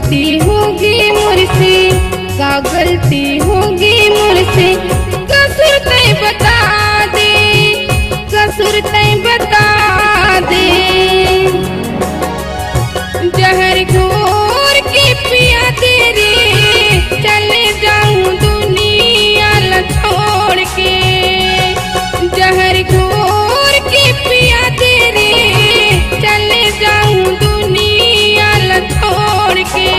गलती होगी मुझसे, का गलती होगी मुझसे, कसूर तय बता दे, कसूर तय बता दे। जहर घोर के पिया तेरे, चले जाऊं दुनिया ल छोड़ के। जहर घोर के पिया तेरे, चले जाऊं दुनिया ल छोड़ के।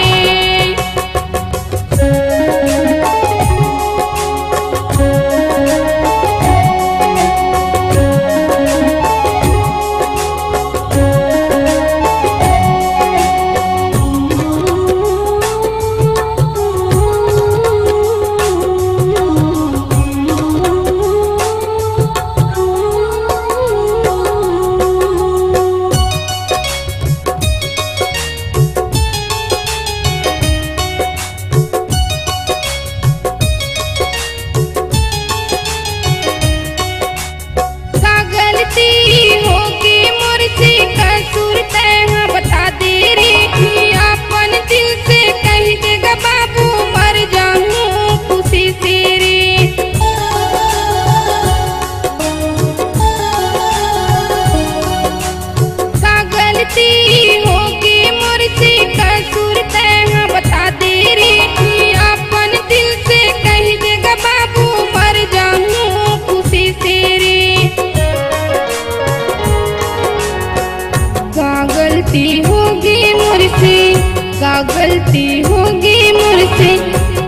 का गलती होगी मुझसे,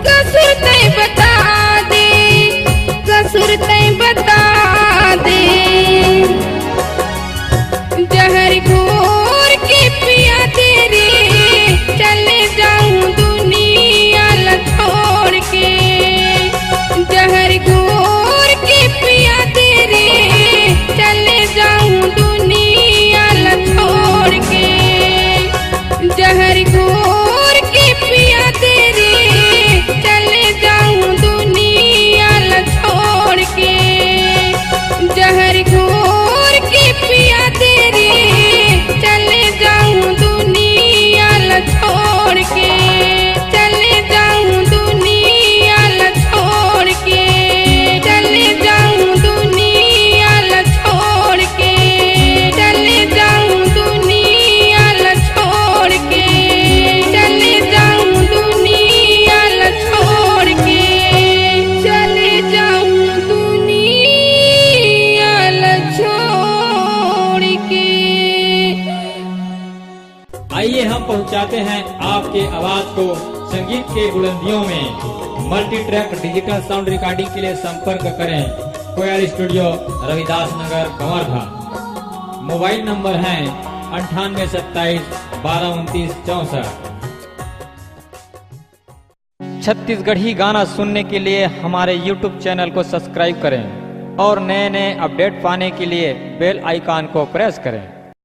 कसूर तय बता दे, कसूर तय बता दे। जहर घोर के पिया तेरे, चले जाऊं दुनिया ल छोड़ के। जहर घोर के पिया तेरे, चले जाऊं दुनिया ल छोड़ के। जहर घोर के पिया तेरे, चले जाऊं दुनिया ल छोड़ के। जहर घोर के पिया तेरे, चले जाऊं दुनिया ल छोड़ के। चले जाऊं दुनिया ल छोड़ के, चले जाऊं दुनिया ल छोड़ के, चले जाऊं दुनिया ल छोड़ के, चले जाऊं दुनिया ल छोड़ के, चले जाऊं दुनिया ल छोड़ के। आइए हम पहुंचाते हैं आपके आवाज को संगीत के बुलंदियों में। Multi track digital sound recording के लिए संपर्क करें कोयल studio, Ravidas Nagar, कंवरघा। Mobile number है 9827122964। छत्तीसगढ़ी गाना सुनने के लिए हमारे YouTube चैनल को सब्सक्राइब करें और नए नए अपडेट पाने के लिए बेल आइकॉन को प्रेस करें।